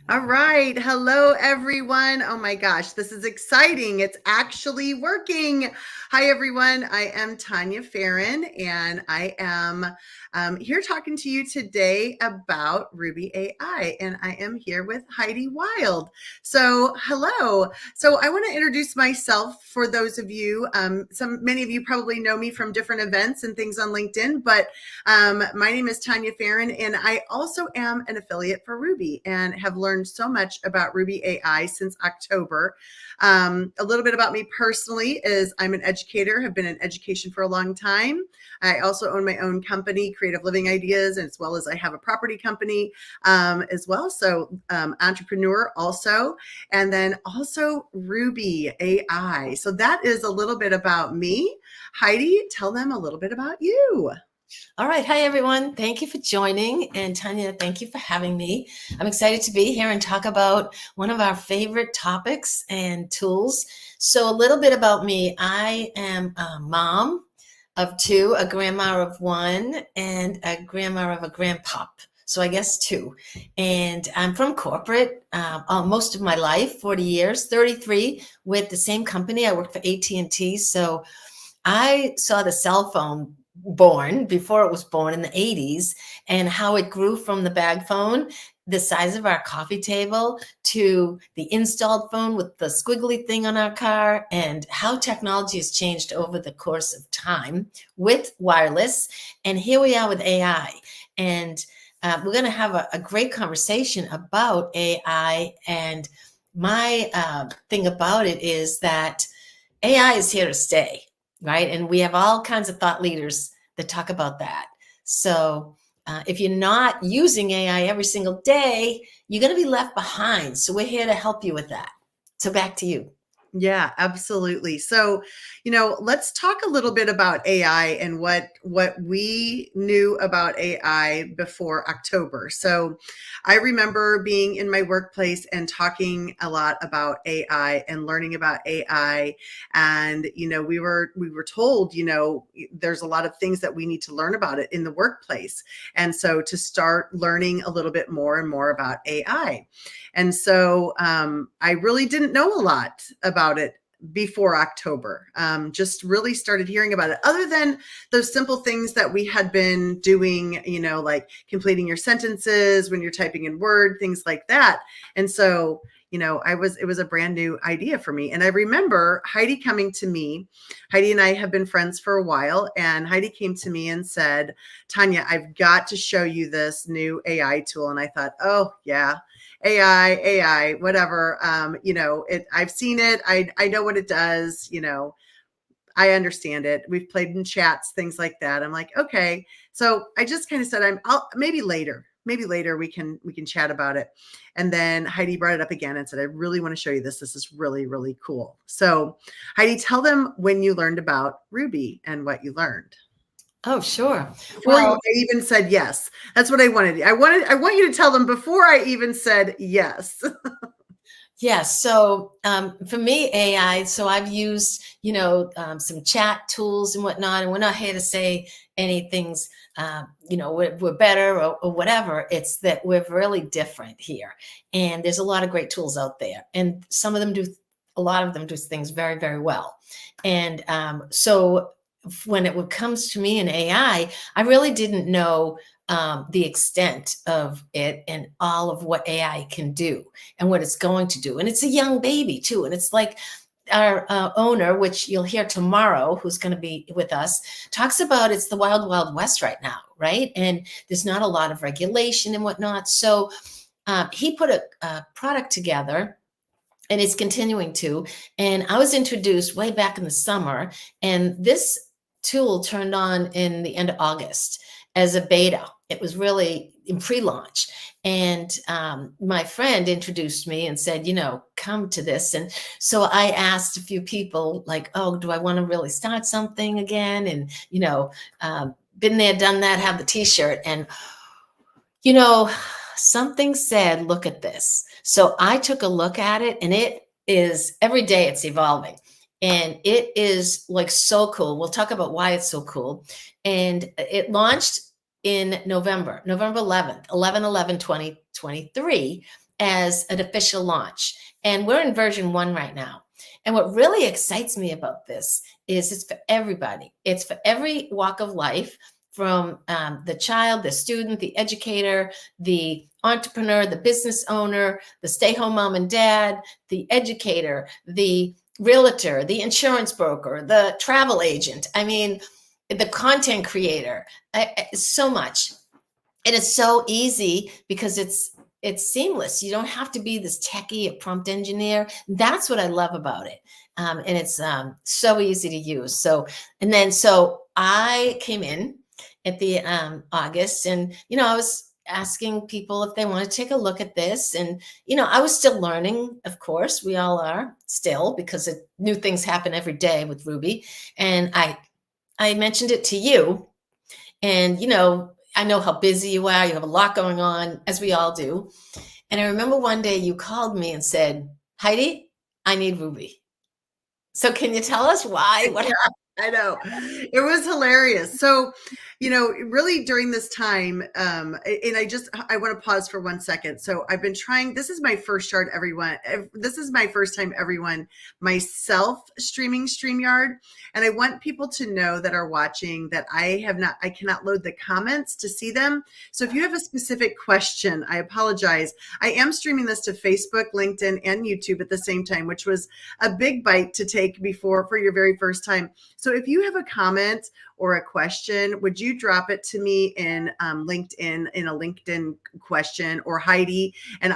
All right. Hello, everyone. Oh my gosh, this is exciting. It's actually working. Hi, everyone. I am Tania Farran, and I am here talking to you today about Rubi AI. And I am here with Heidi Wilde. So, hello. So, I want to introduce myself for those of you. Many of you probably know me from different events and things on LinkedIn, but my name is Tania Farran, and I also am an affiliate for Rubi and have learned so much about Rubi AI since October. A little bit about me personally is I'm an educator, have been in education for a long time. I also own my own company, Creative Living Ideas, as well as I have a property company as well. So entrepreneur also, and then also Rubi AI. So that is a little bit about me. Heidi, tell them a little bit about you. All right. Hi, everyone. Thank you for joining. And Tania, thank you for having me. I'm excited to be here and talk about one of our favorite topics and tools. So, a little bit about me. I am a mom of two, a grandma of one, and a grandma of a grandpop. So, I guess two. And I'm from corporate most of my life, 40 years, 33 with the same company. I worked for AT&T. So, I saw the cell phone born before it was born in the 80s and how it grew from the bag phone, the size of our coffee table, to the installed phone with the squiggly thing on our car, and how technology has changed over the course of time with wireless. And here we are with AI. And we're going to have a great conversation about AI. And my thing about it is that AI is here to stay, right? And we have all kinds of thought leaders that talk about that. So if you're not using AI every single day, you're going to be left behind. So we're here to help you with that. So back to you. Yeah, absolutely. So, let's talk a little bit about AI and what we knew about AI before October. So, I remember being in my workplace and talking a lot about AI and learning about AI, and we were told, there's a lot of things that we need to learn about it in the workplace. And so to start learning a little bit more and more about AI. And so I really didn't know a lot about it before October. Just really started hearing about it, other than those simple things that we had been doing, like completing your sentences when you're typing in Word, things like that. And so, it was a brand new idea for me. And I remember Heidi coming to me. Heidi and I have been friends for a while, and Heidi came to me and said, Tania, I've got to show you this new AI tool. And I thought, oh, yeah. AI, whatever. I've seen it. I know what it does. I understand it. We've played in chats, things like that. I'm like, okay. So I just kind of said, maybe later. Maybe later we can chat about it. And then Heidi brought it up again and said, I really want to show you this. This is really, really cool. So Heidi, tell them when you learned about Rubi and what you learned. Oh, sure. Before you Well, even said yes. That's what I wanted. I want you to tell them before I even said yes. yeah. So for me, AI, so I've used, some chat tools and whatnot, and we're not here to say anything's, we're better or whatever. It's that we're really different here. And there's a lot of great tools out there. And a lot of them do things very, very well. And so when it comes to me in AI, I really didn't know the extent of it and all of what AI can do and what it's going to do. And it's a young baby too. And it's like our owner, which you'll hear tomorrow, who's going to be with us, talks about it's the wild, wild west right now, right? And there's not a lot of regulation and whatnot. So he put a product together, and it's continuing to. And I was introduced way back in the summer, and this tool turned on in the end of August as a beta. It was really in pre-launch. And my friend introduced me and said, come to this. And so I asked a few people, like, oh, do I want to really start something again? And, been there, done that, have the t-shirt. And, something said, look at this. So I took a look at it, and it is every day it's evolving. And it is like so cool. We'll talk about why it's so cool. And it launched in November 11th, 11/11/2023. as an official launch. And we're in version 1 right now. And what really excites me about this is it's for everybody. It's for every walk of life, from the child, the student, the educator, the entrepreneur, the business owner, the stay-home mom and dad, the educator, the realtor, the insurance broker, the travel agent. I mean, the content creator, so much. And it's so easy because it's seamless. You don't have to be this techie, a prompt engineer. That's what I love about it. And it's so easy to use. So I came in at the August, and I was asking people if they want to take a look at this. And I was still learning, of course. We all are still, because new things happen every day with Ruby. And I mentioned it to you, and I know how busy you are. You have a lot going on, as we all do. And I remember one day you called me and said, Heidi, I need Ruby. So can you tell us why? What happened? I know. It was hilarious. So, really during this time, and I want to pause for 1 second. So I've been trying, this is my first start, everyone. This is my first time, everyone, myself streaming StreamYard. And I want people to know that are watching that I cannot load the comments to see them. So if you have a specific question, I apologize. I am streaming this to Facebook, LinkedIn, and YouTube at the same time, which was a big bite to take for your very first time. So if you have a comment or a question, would you drop it to me in LinkedIn, in a LinkedIn question, or Heidi? And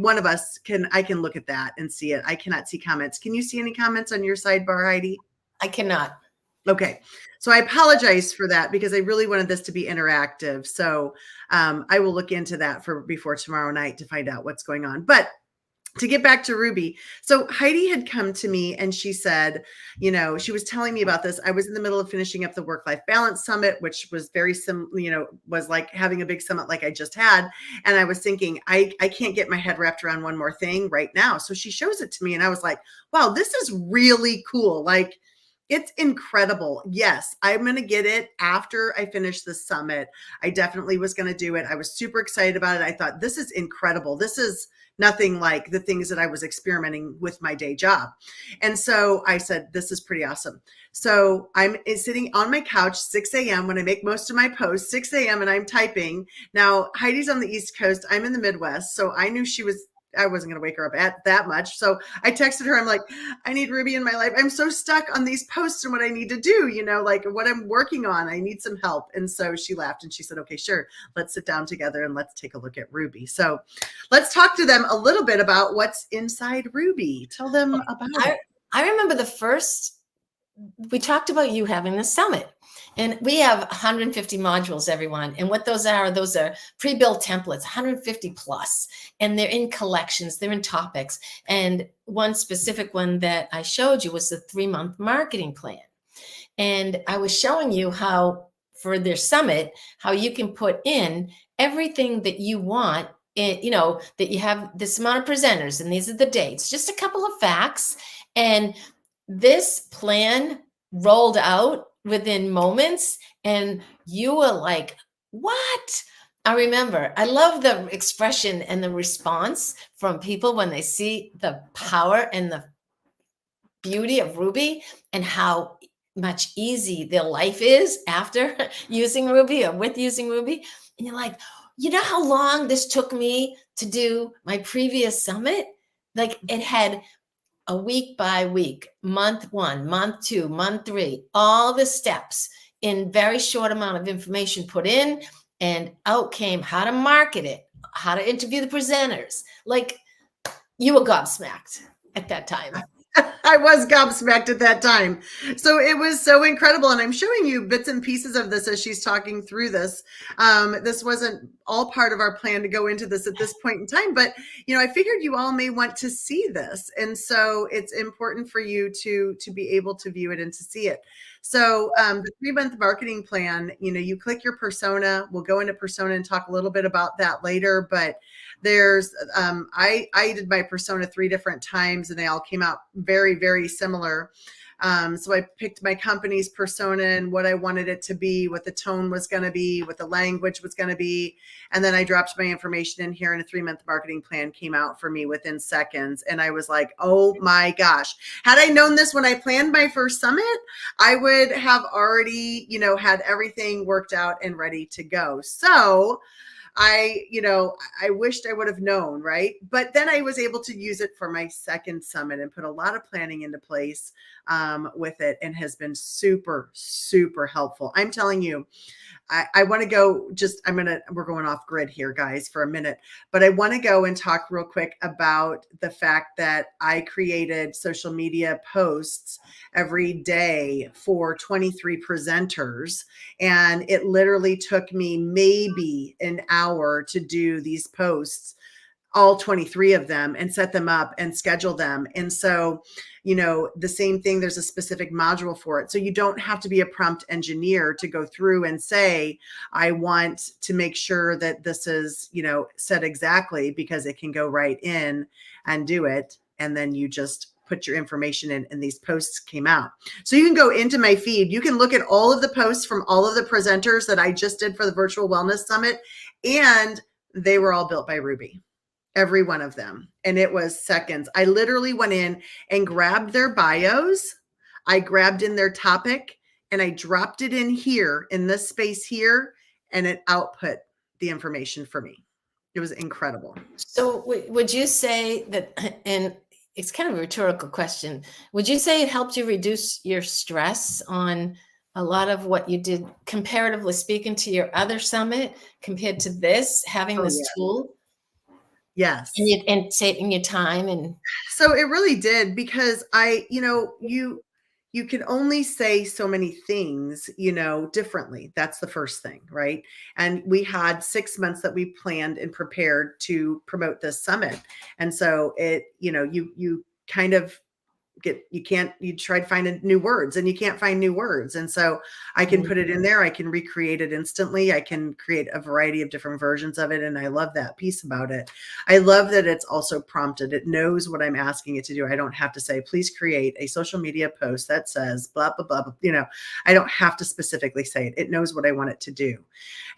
one of us I can look at that and see it. I cannot see comments. Can you see any comments on your sidebar, Heidi? I cannot. Okay. So I apologize for that, because I really wanted this to be interactive. So I will look into that before tomorrow night to find out what's going on. But to get back to Ruby. So Heidi had come to me and she said, she was telling me about this. I was in the middle of finishing up the work-life balance summit, which was very was like having a big summit like I just had. And I was thinking, I can't get my head wrapped around one more thing right now. So she shows it to me and I was like, wow, this is really cool. Like, it's incredible. Yes, I'm going to get it after I finish the summit. I definitely was going to do it. I was super excited about it. I thought, this is incredible. This is nothing like the things that I was experimenting with my day job. And so I said, this is pretty awesome. So I'm sitting on my couch, 6 a.m. when I make most of my posts, 6 a.m. and I'm typing. Now, Heidi's on the East Coast. I'm in the Midwest. So I knew I wasn't going to wake her up at that much. So I texted her. I'm like, I need Ruby in my life. I'm so stuck on these posts and what I need to do, like what I'm working on. I need some help. And so she laughed and she said, okay, sure. Let's sit down together and let's take a look at Ruby. So let's talk to them a little bit about what's inside Ruby. Tell them about it. I remember we talked about you having the summit. And we have 150 modules, everyone. And what those are pre-built templates, 150 plus. And they're in collections, they're in topics. And one specific one that I showed you was the 3-month marketing plan. And I was showing you how, for their summit, how you can put in everything that you want, that you have this amount of presenters, and these are the dates, just a couple of facts. And this plan rolled out within moments, and you were like, what? I remember, I love the expression and the response from people when they see the power and the beauty of Ruby and how much easy their life is after using Ruby or with using Ruby. And you're like, you know how long this took me to do my previous summit? Like, it had a week by week, month 1, month 2, month 3, all the steps in very short amount of information put in, and out came how to market it, how to interview the presenters. Like, you were gobsmacked at that time. I was gobsmacked at that time. So it was so incredible. And I'm showing you bits and pieces of this as she's talking through this. This wasn't all part of our plan to go into this at this point in time, but I figured you all may want to see this. And so it's important for you to be able to view it and to see it. So the 3-month marketing plan, you click your persona. We'll go into persona and talk a little bit about that later, but there's, I did my persona 3 different times and they all came out very, very similar. So I picked my company's persona and what I wanted it to be, what the tone was going to be, what the language was going to be. And then I dropped my information in here, and a 3-month marketing plan came out for me within seconds. And I was like, oh my gosh, had I known this when I planned my first summit, I would have already, had everything worked out and ready to go. So I wished I would have known, right? But then I was able to use it for my second summit and put a lot of planning into place with it, and has been super, super helpful. I'm telling you, I want to go we're going off grid here, guys, for a minute, but I want to go and talk real quick about the fact that I created social media posts every day for 23 presenters. And it literally took me maybe an hour to do these posts, all 23 of them, and set them up and schedule them. And so, the same thing, there's a specific module for it. So you don't have to be a prompt engineer to go through and say, I want to make sure that this is, said exactly, because it can go right in and do it. And then you just put your information in, and these posts came out. So you can go into my feed. You can look at all of the posts from all of the presenters that I just did for the Virtual Wellness Summit. And they were all built by Ruby. Every one of them. And it was seconds. I literally went in and grabbed their bios. I grabbed in their topic, and I dropped it in here in this space here, and it output the information for me. It was incredible. So would you say that, and it's kind of a rhetorical question, would you say it helped you reduce your stress on a lot of what you did, comparatively speaking, to your other summit compared to this, having this tool? Yes. And saving your time. And so it really did, because you can only say so many things, differently. That's the first thing, right? And we had 6 months that we planned and prepared to promote this summit. And so you kind of you try to find new words, and you can't find new words. And so I can put it in there. I can recreate it instantly. I can create a variety of different versions of it. And I love that piece about it. I love that it's also prompted. It knows what I'm asking it to do. I don't have to say, please create a social media post that says blah, blah, blah, blah. I don't have to specifically say it. It knows what I want it to do.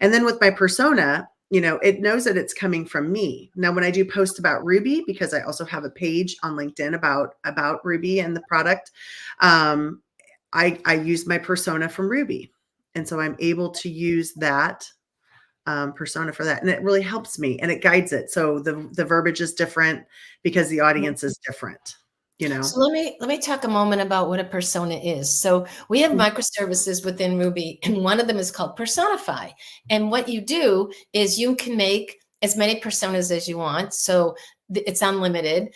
And then with my persona, it knows that it's coming from me. Now, when I do post about Ruby, because I also have a page on LinkedIn about Ruby and the product, I use my persona from Ruby. And so I'm able to use that persona for that. And it really helps me, and it guides it. So the verbiage is different because the audience is different. So let me talk a moment about what a persona is. So we have microservices within Ruby, and one of them is called Personify. And what you do is you can make as many personas as you want. So it's unlimited.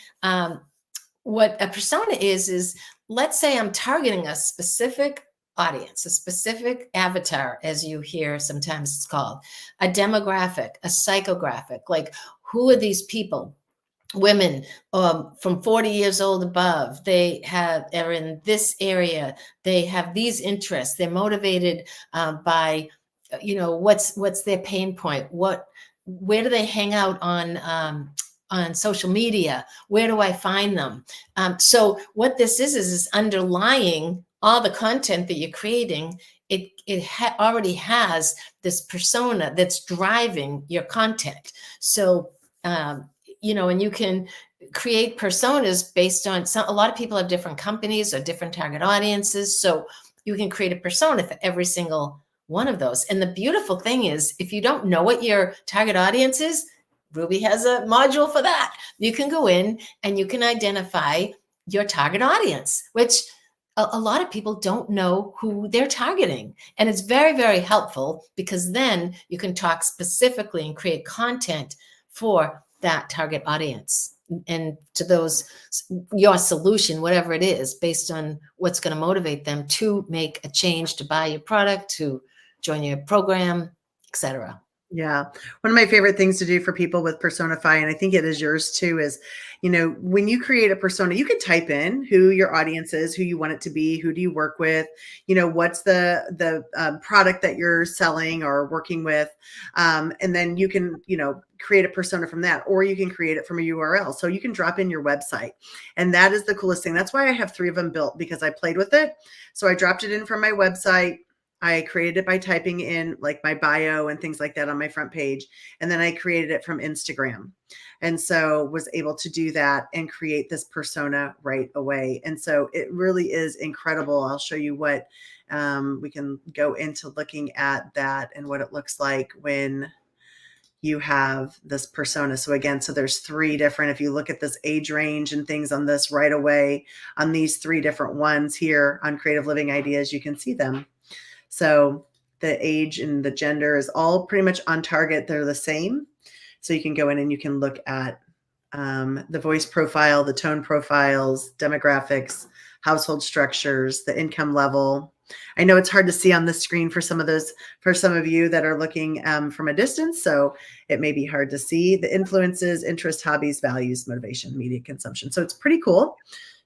What a persona is let's say I'm targeting a specific audience, a specific avatar, as you hear sometimes it's called, a demographic, a psychographic. Like, who are these people? Women from 40 years old above, are in this area, they have these interests, they're motivated by, what's their pain point, where do they hang out on social media, where do I find them? So what this is underlying all the content that you're creating. It already has this persona that's driving your content. So and you can create personas based on a lot of people have different companies or different target audiences. So you can create a persona for every single one of those. And the beautiful thing is, if you don't know what your target audience is, Ruby has a module for that. You can go in and you can identify your target audience, which a lot of people don't know who they're targeting. And it's very, very helpful, because then you can talk specifically and create content for that target audience and to your solution, whatever it is, based on what's going to motivate them to make a change, to buy your product, to join your program, etc. Yeah. One of my favorite things to do for people with Personify, and I think it is yours too, is, when you create a persona, you can type in who your audience is, who you want it to be, who do you work with, what's the product that you're selling or working with. And then you can, create a persona from that, or you can create it from a URL. So you can drop in your website. And that is the coolest thing. That's why I have 3 of them built, because I played with it. So I dropped it in from my website. I created it by typing in like my bio and things like that on my front page. And then I created it from Instagram. And so was able to do that and create this persona right away. And so it really is incredible. I'll show you what we can go into looking at that and what it looks like when you have this persona. So again, so there's 3 different, if you look at this age range and things on this right away, on these 3 different ones here on Creative Living Ideas, you can see them. So the age and the gender is all pretty much on target. They're the same. So you can go in and you can look at the voice profile, the tone profiles, demographics, household structures, the income level. I know it's hard to see on the screen for some of those, for some of you that are looking from a distance. So it may be hard to see the influences, interests, hobbies, values, motivation, media consumption. So it's pretty cool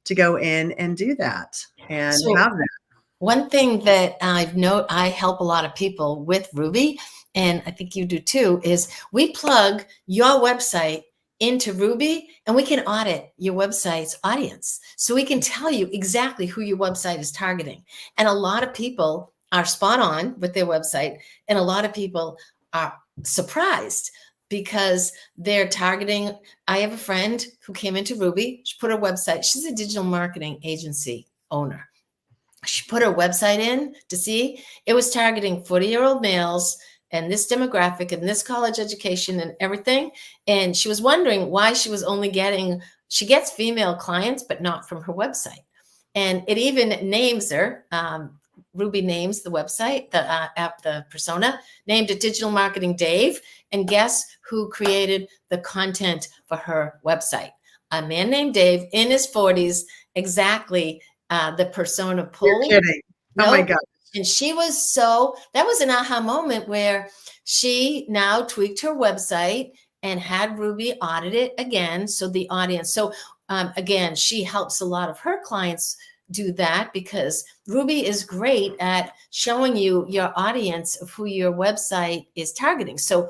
to go in and do that and have that. One thing that I help a lot of people with Ruby, and I think you do too, is we plug your website into Ruby and we can audit your website's audience. So we can tell you exactly who your website is targeting. And a lot of people are spot on with their website, and a lot of people are surprised because they're targeting. I have a friend who came into Ruby. She put her website, she's a digital marketing agency owner. She put her website in to see it was targeting 40-year-old males and this demographic and this college education and everything. And she was wondering why she was only getting, she gets female clients, but not from her website. And it even names her, Ruby names the website, the app, the persona, named it Digital Marketing Dave. And guess who created the content for her website? A man named Dave in his 40s, exactly. The persona pulled. You're kidding. Oh my God. And she was that was an aha moment where she now tweaked her website and had Ruby audit it again. So the audience, again, she helps a lot of her clients do that because Ruby is great at showing you your audience of who your website is targeting. So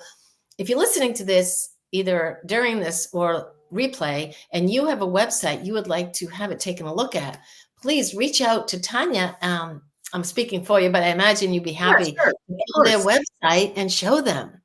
if you're listening to this, either during this or replay, and you have a website you would like to have it taken a look at, please reach out to Tania. I'm speaking for you, but I imagine you'd be happy to go to their website and show them.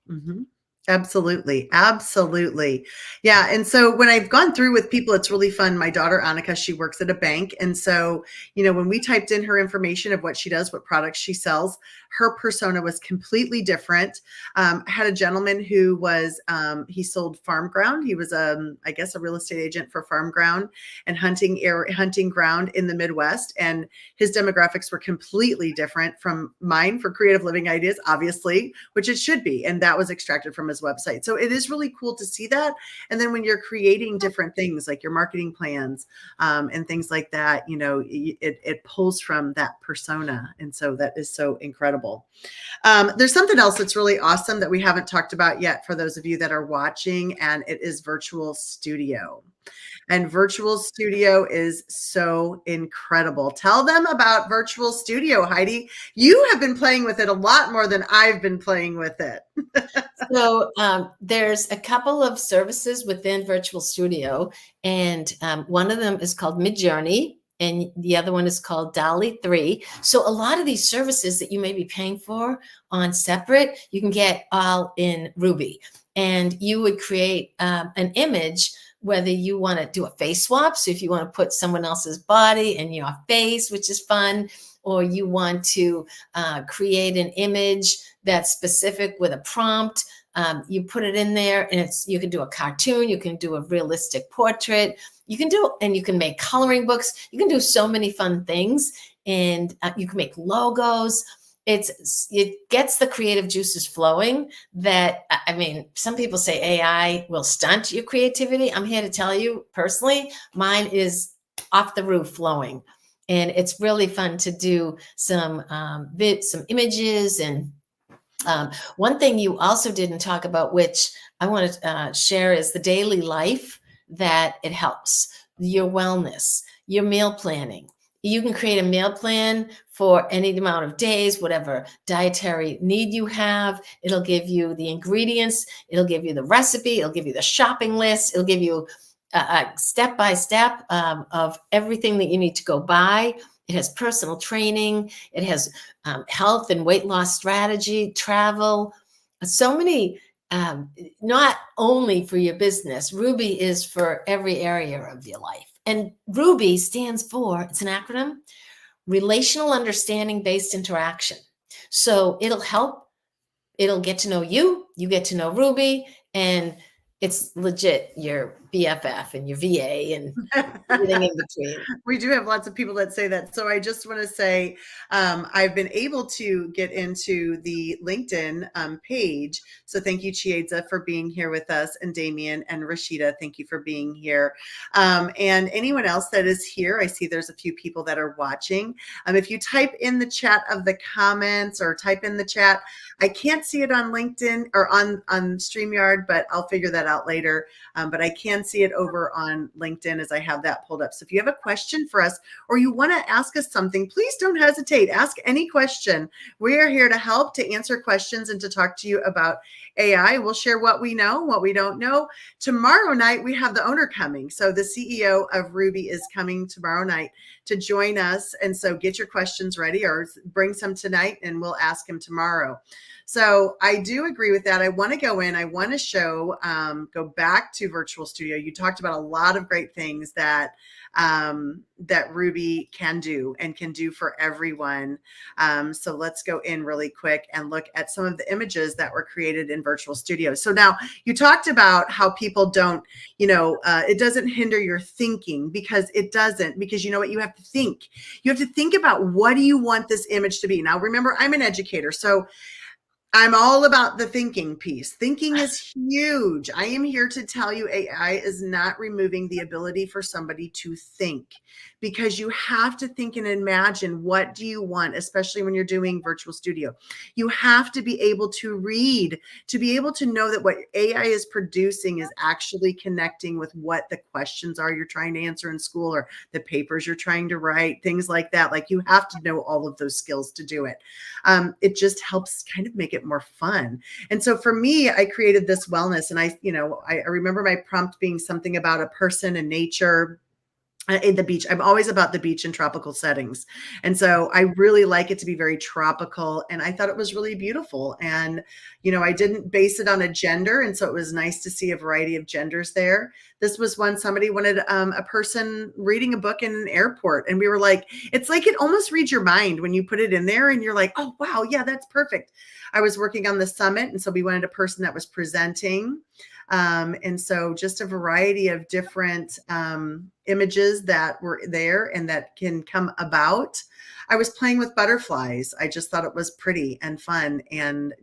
Mm-hmm. Absolutely. Absolutely. Yeah. And so when I've gone through with people, it's really fun. My daughter, Annika, she works at a bank. And so, when we typed in her information of what she does, what products she sells, her persona was completely different. I had a gentleman who was, he sold farm ground. He was, I guess, a real estate agent for farm ground and hunting ground in the Midwest. And his demographics were completely different from mine for Creative Living Ideas, obviously, which it should be. And that was extracted from his website. So it is really cool to see that. And then when you're creating different things like your marketing plans and things like that, it pulls from that persona. And so that is so incredible. There's something else that's really awesome that we haven't talked about yet for those of you that are watching, and it is Virtual Studio. And Virtual Studio is so incredible. Tell them about Virtual Studio, Heidi. You have been playing with it a lot more than I've been playing with it. So there's a couple of services within Virtual Studio, and one of them is called Midjourney, and the other one is called DALL-E 3. So a lot of these services that you may be paying for on separate, you can get all in Ruby. And you would create an image, whether you want to do a face swap. So if you want to put someone else's body in your face, which is fun, or you want to create an image that's specific with a prompt, you put it in there, and you can do a cartoon, you can do a realistic portrait, you can make coloring books, you can do so many fun things, and you can make logos. It gets the creative juices flowing. That, I mean, some people say AI will stunt your creativity. I'm here to tell you personally, mine is off the roof flowing, and it's really fun to do some images. And one thing you also didn't talk about, which I want to share, is the daily life that it helps, your wellness, your meal planning. You can create a meal plan for any amount of days, whatever dietary need you have. It'll give you the ingredients. It'll give you the recipe. It'll give you the shopping list. It'll give you a step-by-step of everything that you need to go buy. It has personal training. It has health and weight loss strategy, travel, so many, not only for your business. Ruby is for every area of your life. And Ruby stands for, it's an acronym, Relational Understanding Based Interaction. So it'll get to know you, you get to know Ruby, and it's legit your BFF and your VA and everything in between. We do have lots of people that say that. So I just want to say I've been able to get into the LinkedIn page. So thank you, Chiedza, for being here with us, and Damien and Rashida, thank you for being here. And anyone else that is here, I see there's a few people that are watching. If you type in the chat of the comments or type in the chat, I can't see it on LinkedIn or on StreamYard, but I'll figure that out later. But I can see it over on LinkedIn as I have that pulled up. So if you have a question for us or you want to ask us something, please don't hesitate. Ask any question. We are here to help, to answer questions, and to talk to you about AI. We'll share what we know, what we don't know. Tomorrow night, we have the owner coming. So the CEO of Ruby is coming tomorrow night to join us. And so get your questions ready, or bring some tonight and we'll ask him tomorrow. So I do agree with that. I want to go in, I want to show, go back to Virtual Studio. You talked about a lot of great things that that Ruby can do and can do for everyone. So let's go in really quick and look at some of the images that were created in Virtual Studio. So now you talked about how people don't, it doesn't hinder your thinking, because it doesn't, because you know what, you have to think. You have to think about, what do you want this image to be? Now, remember, I'm an educator, so I'm all about the thinking piece. Thinking is huge. I am here to tell you AI is not removing the ability for somebody to think, because you have to think and imagine, what do you want, especially when you're doing Virtual Studio. You have to be able to read, to be able to know that what AI is producing is actually connecting with what the questions are you're trying to answer in school, or the papers you're trying to write, things like that. Like, you have to know all of those skills to do it. It just helps kind of make it more fun. And so for me, I created this wellness, and I remember my prompt being something about a person and nature in the beach. I'm always about the beach and tropical settings. And so I really like it to be very tropical. And I thought it was really beautiful. And, I didn't base it on a gender. And so it was nice to see a variety of genders there. This was one, somebody wanted a person reading a book in an airport. And we were like, it's like, it almost reads your mind when you put it in there, and you're like, oh, wow, yeah, that's perfect. I was working on the summit. And so we wanted a person that was presenting. And so just a variety of different images that were there and that can come about. I was playing with butterflies. I just thought it was pretty and fun, and,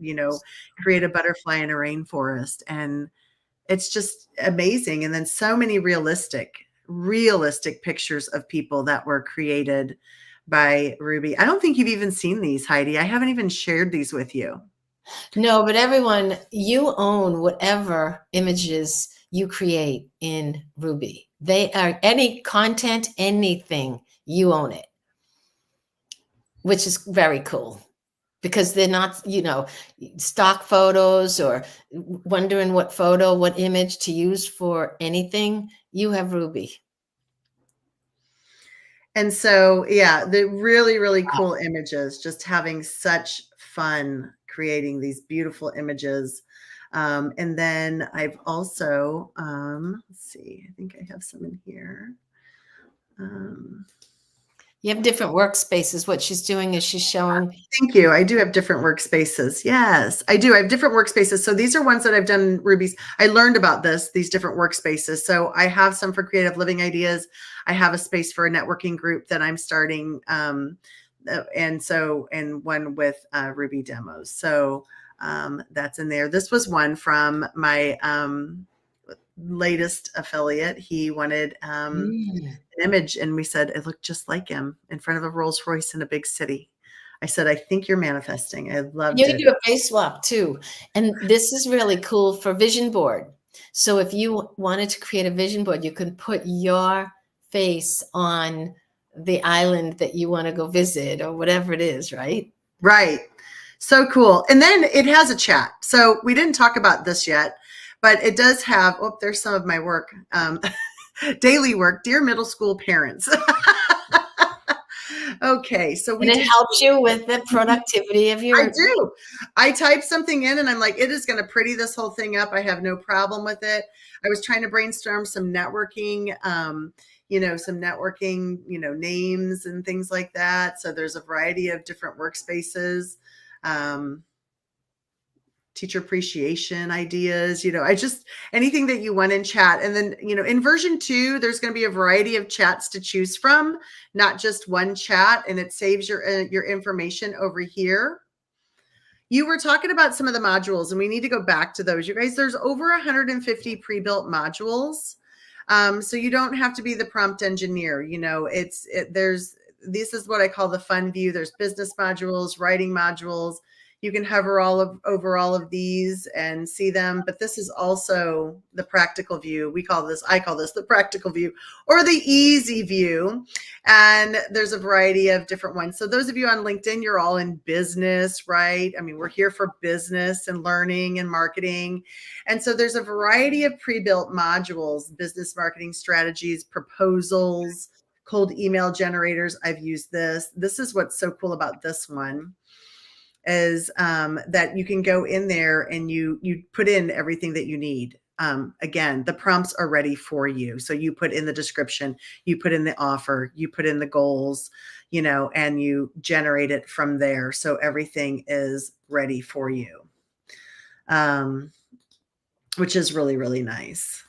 create a butterfly in a rainforest. And it's just amazing. And then so many realistic pictures of people that were created by Ruby. I don't think you've even seen these, Heidi. I haven't even shared these with you. No, but everyone, you own whatever images you create in Ruby. They are any content, anything, you own it, which is very cool, because they're not, stock photos or wondering what image to use for anything. You have Ruby. And so, yeah, the really, really cool images, just having such fun creating these beautiful images. And then I've also, let's see, I think I have some in here. You have different workspaces. What she's doing is she's showing. Thank you. I do have different workspaces. Yes, I do. I have different workspaces. So these are ones that I've done in Ruby's. I learned about these different workspaces. So I have some for creative living ideas. I have a space for a networking group that I'm starting. And one with Ruby demos. So that's in there. This was one from my latest affiliate. He wanted an image, and we said it looked just like him in front of a Rolls Royce in a big city. I said, I think you're manifesting. I loved it. You do a face swap too. And this is really cool for vision board. So if you wanted to create a vision board, you can put your face on the island that you want to go visit or whatever it is, right? Right. So cool. And then it has a chat. So we didn't talk about this yet, but it does have, oh, there's some of my work, daily work, dear middle school parents. Okay. So And we it did. helps you with the productivity of I your. do. I type something in and I'm like, it is going to pretty this whole thing up. I have no problem with it. I was trying to brainstorm some networking, some networking, names and things like that. So there's a variety of different workspaces, um, teacher appreciation ideas, I just, anything that you want in chat. And then, in version 2, there's going to be a variety of chats to choose from, not just one chat, and it saves your information over here. You were talking about some of the modules, and we need to go back to those. You guys, there's over 150 pre-built modules. So you don't have to be the prompt engineer. This is what I call the fun view. There's business modules, writing modules. You can hover over all of these and see them, but this is also the practical view. I call this the practical view or the easy view. And there's a variety of different ones. So those of you on LinkedIn, you're all in business, right? I mean, we're here for business and learning and marketing. And so there's a variety of pre-built modules, business marketing strategies, proposals, cold email generators. I've used this. This is what's so cool about this one. Is that you can go in there and you put in everything that you need. Again, the prompts are ready for you. So you put in the description, you put in the offer, you put in the goals, and you generate it from there. So everything is ready for you, which is really, really nice.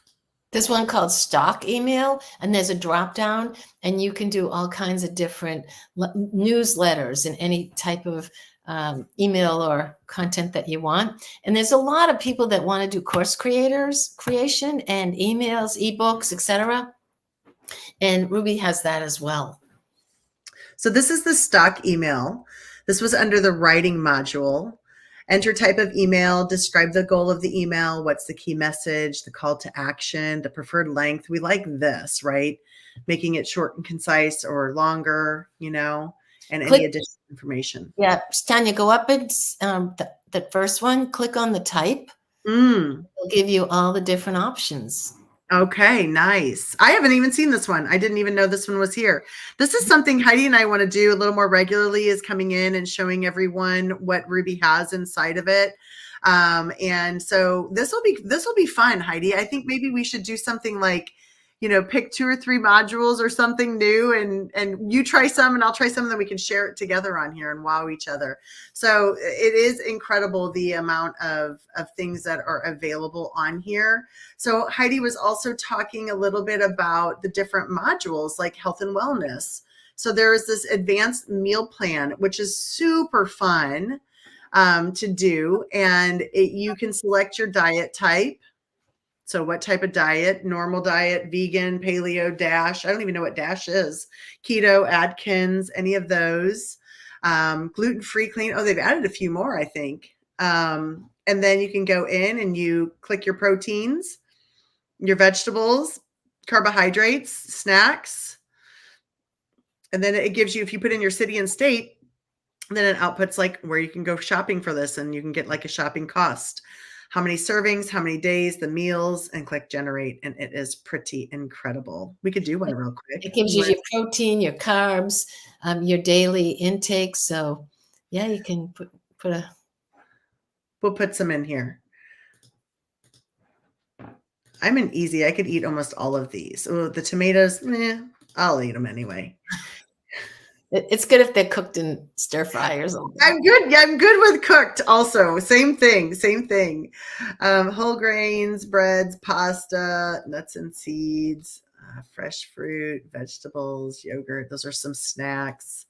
There's one called stock email, and there's a drop down, and you can do all kinds of different newsletters and any type of email or content that you want. And there's a lot of people that want to do course creation and emails, ebooks, etc. And Rubi has that as well. So this is the stock email. This was under the writing module. Enter type of email, describe the goal of the email, what's the key message, the call to action, the preferred length. We like this, right? Making it short and concise or longer, and any additional information. Yeah, Tania, go up and the first one, click on the type. It'll give you all the different options. Okay, nice. I haven't even seen this one. I didn't even know this one was here. This is something Heidi and I want to do a little more regularly, is coming in and showing everyone what Rubi has inside of it. And so this will be fun, Heidi. I think maybe we should do something like, pick 2 or 3 modules or something new, and you try some and I'll try some, and then we can share it together on here and wow each other. So it is incredible the amount of things that are available on here. So Heidi was also talking a little bit about the different modules like health and wellness. So there is this advanced meal plan, which is super fun to do. And you can select your diet type. So what type of diet? Normal diet, vegan, paleo, DASH. I don't even know what DASH is. Keto, Atkins, any of those. Gluten-free, clean. Oh, they've added a few more, I think. And then you can go in and you click your proteins, your vegetables, carbohydrates, snacks. And then it gives you, if you put in your city and state, then it outputs like where you can go shopping for this, and you can get like a shopping cost. How many servings, how many days, the meals, and click generate. And it is pretty incredible. We could do one real quick. It gives you your protein, your carbs, your daily intake. So yeah, you can We'll put some in here. I'm an easy. I could eat almost all of these. Oh, the tomatoes, I'll eat them anyway. It's good if they're cooked in stir fry or something. I'm good. Yeah, I'm good with cooked also. Same thing. Whole grains, breads, pasta, nuts and seeds, fresh fruit, vegetables, yogurt. Those are some snacks.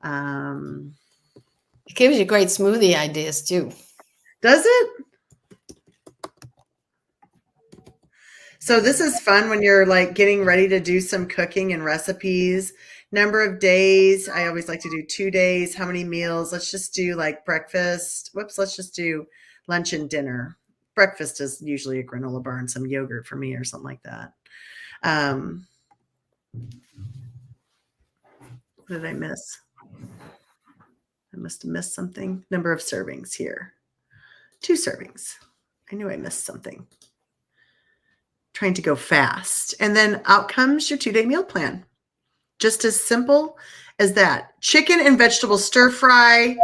It gives you great smoothie ideas too. Does it? So this is fun when you're like getting ready to do some cooking and recipes. Number of days. I always like to do 2 days. How many meals? Let's just do like breakfast. Let's just do lunch and dinner. Breakfast is usually a granola bar and some yogurt for me or something like that. What did I miss? I must have missed something. Number of servings here. 2 servings. I knew I missed something. Trying to go fast. And then out comes your 2-day meal plan. Just as simple as that. Chicken and vegetable stir fry,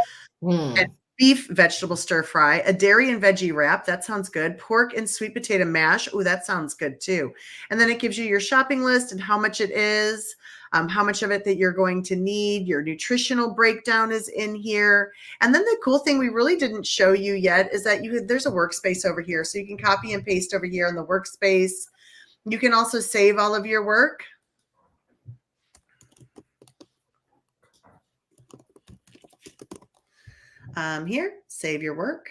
and beef vegetable stir fry, a dairy and veggie wrap. That sounds good. Pork and sweet potato mash. Oh, that sounds good too. And then it gives you your shopping list and how much it is, how much of it that you're going to need. Your nutritional breakdown is in here. And then the cool thing we really didn't show you yet is that there's a workspace over here. So you can copy and paste over here in the workspace. You can also save all of your work. Here, save your work.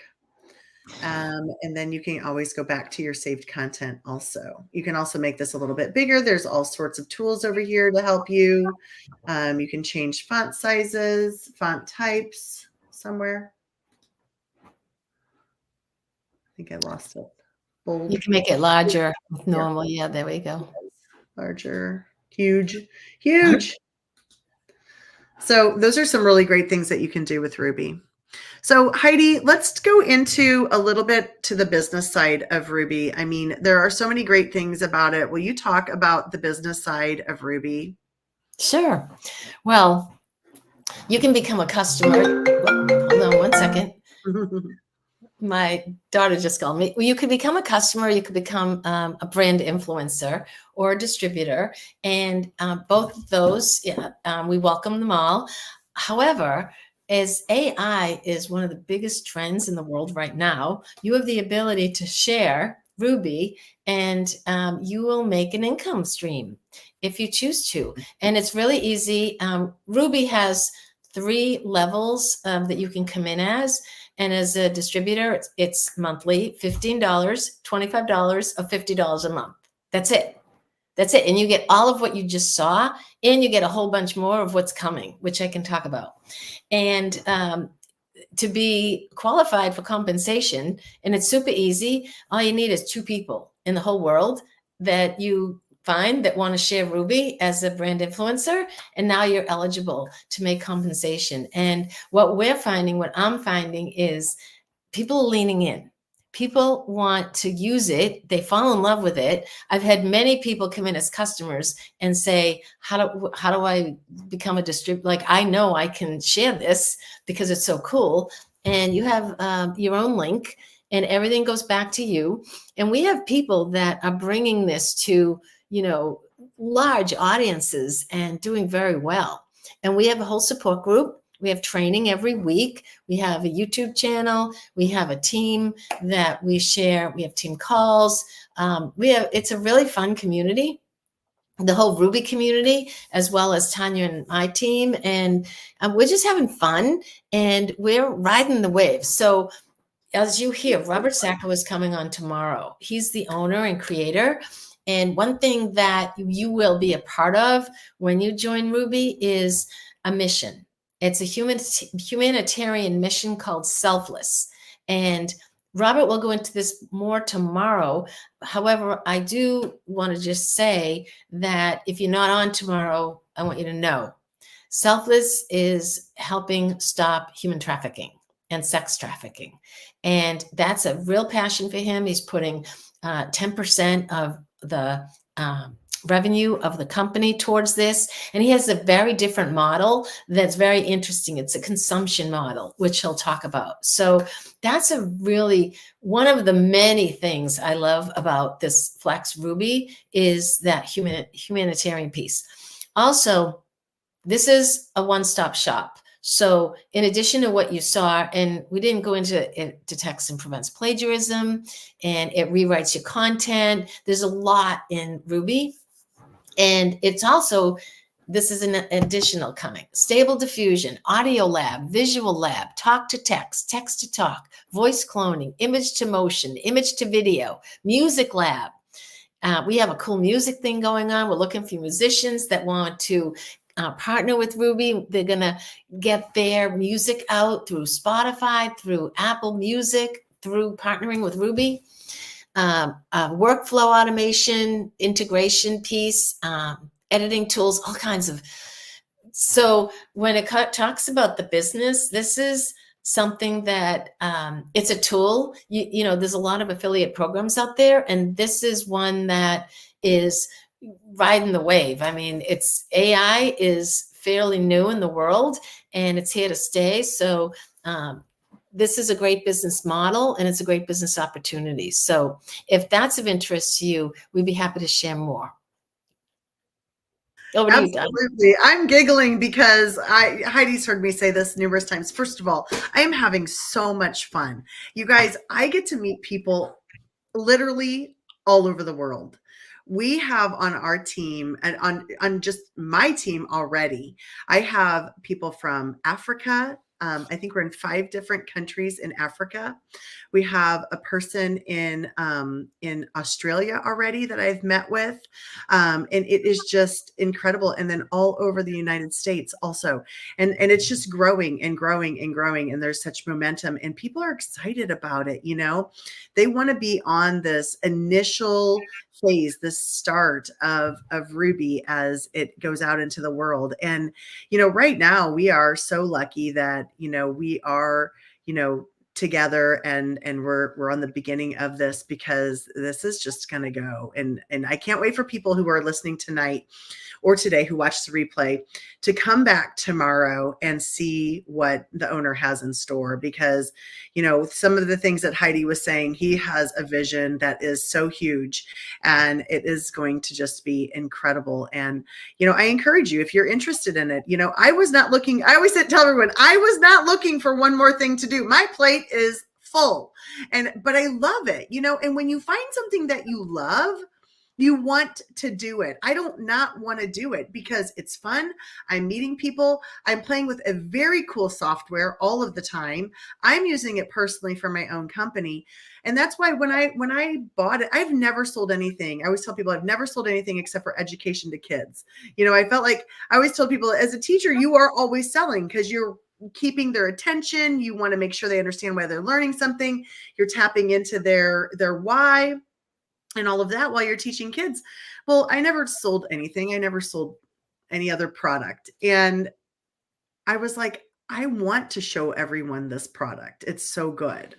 And then you can always go back to your saved content also. You can also make this a little bit bigger. There's all sorts of tools over here to help you. You can change font sizes, font types somewhere. I think I lost it. Bold. You can make it larger with normal. Yeah, there we go. Larger, huge, huge. So those are some really great things that you can do with Rubi. So Heidi, let's go into a little bit to the business side of Rubi. I mean, there are so many great things about it. Will you talk about the business side of Rubi? Sure. Well, you can become a customer. Hold on one second. My daughter just called me. Well, you could become a customer. You could become a brand influencer or a distributor. And both of those, we welcome them all. However, as AI is one of the biggest trends in the world right now, you have the ability to share Rubi and you will make an income stream if you choose to. And it's really easy. Rubi has 3 levels that you can come in as. And as a distributor, it's monthly, $15, $25, or $50 a month. That's it. That's it. And you get all of what you just saw, and you get a whole bunch more of what's coming, which I can talk about. And to be qualified for compensation, and it's super easy, all you need is 2 people in the whole world that you find that want to share Rubi as a brand influencer, and now you're eligible to make compensation. And what I'm finding is people are leaning in. People want to use it. They fall in love with it. I've had many people come in as customers and say, how do I become a distributor? Like, I know I can share this because it's so cool. And you have your own link and everything goes back to you. And we have people that are bringing this to, large audiences and doing very well. And we have a whole support group. We have training every week. We have a YouTube channel. We have a team that we share. We have team calls. It's a really fun community, the whole Rubi community, as well as Tania and my team. And we're just having fun and we're riding the wave. So as you hear, Robert Sacco is coming on tomorrow. He's the owner and creator. And one thing that you will be a part of when you join Rubi is a mission. It's a humanitarian mission called Selfless. And Robert will go into this more tomorrow. However, I do want to just say that if you're not on tomorrow, I want you to know Selfless is helping stop human trafficking and sex trafficking. And that's a real passion for him. He's putting 10% of the revenue of the company towards this. And he has a very different model that's very interesting. It's a consumption model, which he'll talk about. So that's a really, one of the many things I love about this Flex Rubi is that humanitarian piece. Also, this is a one-stop shop. So in addition to what you saw, and we didn't go into it, detects and prevents plagiarism, and it rewrites your content. There's a lot in Rubi. And it's also, this is an additional coming. Stable diffusion, audio lab, visual lab, talk to text, text to talk, voice cloning, image to motion, image to video, music lab. We have a cool music thing going on. We're looking for musicians that want to partner with Rubi. They're going to get their music out through Spotify, through Apple Music, through partnering with Rubi. Workflow automation, integration piece, editing tools, all kinds of So when it talks about the business, this is something that it's a tool. You know, there's a lot of affiliate programs out there, and this is one that is riding the wave. I mean, it's AI is fairly new in the world, and it's here to stay. So this is a great business model, and it's a great business opportunity. So if that's of interest to you, we'd be happy to share more. Over to you, Don. Absolutely. I'm giggling because Heidi's heard me say this numerous times. First of all, I am having so much fun. You guys, I get to meet people literally all over the world. We have on our team and on just my team already, I have people from Africa. I think we're in 5 different countries in Africa. We have a person in Australia already that I've met with, and it is just incredible. And then all over the United States also, and it's just growing and growing and growing. And there's such momentum, and people are excited about it. You know, they want to be on this initial phase, this start of Ruby as it goes out into the world. And you know, right now we are so lucky that we are together, and we're on the beginning of this, because this is just going to go. And I can't wait for people who are listening tonight or today, who watch the replay, to come back tomorrow and see what the owner has in store. Because some of the things that Heidi was saying, he has a vision that is so huge, and it is going to just be incredible. And I encourage you, if you're interested in it. I was not looking, I always tell everyone, I was not looking for one more thing to do. My plate is full, but I love it. And when you find something that you love, you want to do it. I don't not want to do it because it's fun. I'm meeting people. I'm playing with a very cool software all of the time. I'm using it personally for my own company. And that's why when I bought it, I've never sold anything. I always tell people I've never sold anything except for education to kids. I felt like I always told people, as a teacher, you are always selling, because you're keeping their attention. You want to make sure they understand why they're learning something. You're tapping into their why and all of that while you're teaching kids. Well, I never sold anything. I never sold any other product. And I was like, I want to show everyone this product. It's so good,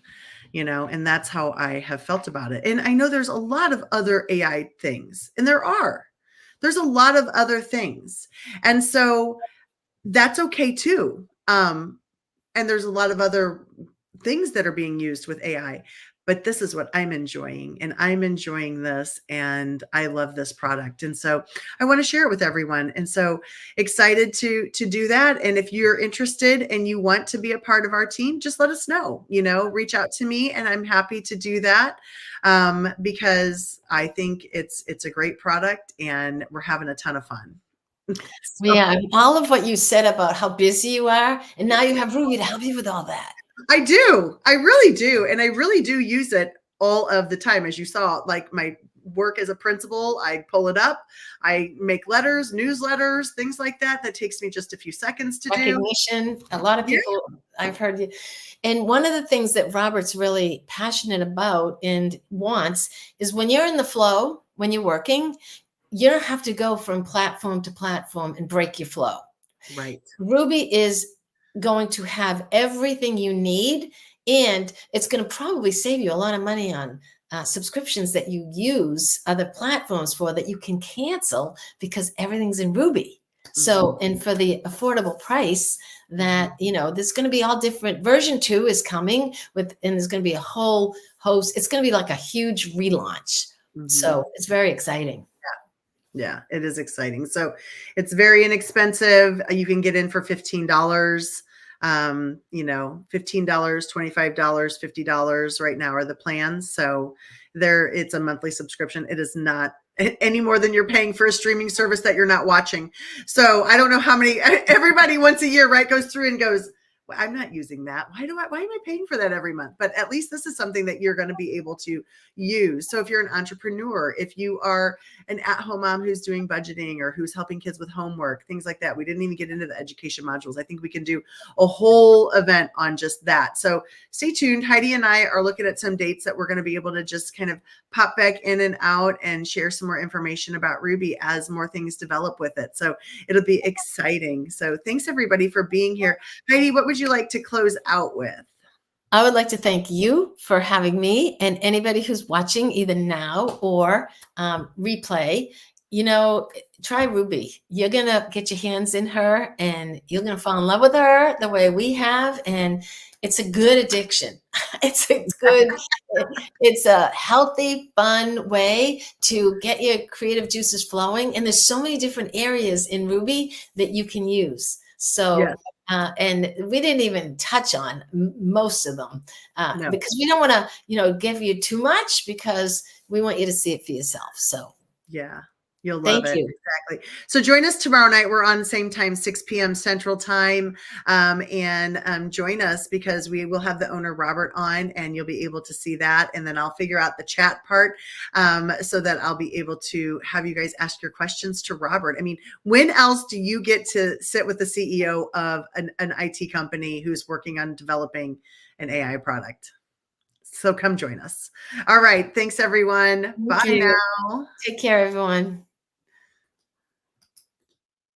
and that's how I have felt about it. And I know there's a lot of other AI things, and there's a lot of other things. And so that's okay too. And there's a lot of other things that are being used with AI, but this is what I'm enjoying, and I'm enjoying this, and I love this product. And so I want to share it with everyone. And so excited to do that. And if you're interested and you want to be a part of our team, just let us know, reach out to me, and I'm happy to do that. Because I think it's a great product, and we're having a ton of fun. So, Yeah, all of what you said about how busy you are, and now you have Ruby to help you with all that. I do. I really do. And I really do use it all of the time. As you saw, like my work as a principal, I pull it up. I make letters, newsletters, things like that. That takes me just a few seconds to do. Recognition. A lot of people, I've heard you. And one of the things that Robert's really passionate about and wants is, when you're in the flow, when you're working, you don't have to go from platform to platform and break your flow. Right. Ruby is going to have everything you need, and it's going to probably save you a lot of money on subscriptions that you use other platforms for, that you can cancel because everything's in Ruby. So, and for the affordable price that, there's going to be all different. Version 2 is coming and there's going to be a whole host. It's going to be like a huge relaunch. So it's very exciting. Yeah, it is exciting. So it's very inexpensive. You can get in for $15, $15, $25, $50 right now are the plans. So it's a monthly subscription. It is not any more than you're paying for a streaming service that you're not watching. So I don't know how many, everybody once a year, right, goes through and goes, I'm not using that. Why am I paying for that every month? But at least this is something that you're going to be able to use. So if you're an entrepreneur, if you are an at-home mom who's doing budgeting or who's helping kids with homework, things like that. We didn't even get into the education modules. I think we can do a whole event on just that. So stay tuned. Heidi and I are looking at some dates that we're going to be able to just kind of pop back in and out and share some more information about Rubi as more things develop with it. So it'll be exciting. So thanks everybody for being here. Heidi, what would you like to close out with? I would like to thank you for having me, and anybody who's watching either now or replay. Try Rubi. You're going to get your hands in her and you're going to fall in love with her the way we have. And it's a good addiction. It's a healthy, fun way to get your creative juices flowing. And there's so many different areas in Rubi that you can use. So, Yes. and we didn't even touch on most of them No. because we don't want to, give you too much, because we want you to see it for yourself. So, yeah. You'll love thank it. you. Exactly. So join us tomorrow night. We're on the same time, 6 p.m. Central Time. And join us, because we will have the owner, Robert, on, and you'll be able to see that. And then I'll figure out the chat part so that I'll be able to have you guys ask your questions to Robert. I mean, when else do you get to sit with the CEO of an IT company who's working on developing an AI product? So come join us. All right. Thanks, everyone. Thank Bye you. now. Take care, everyone.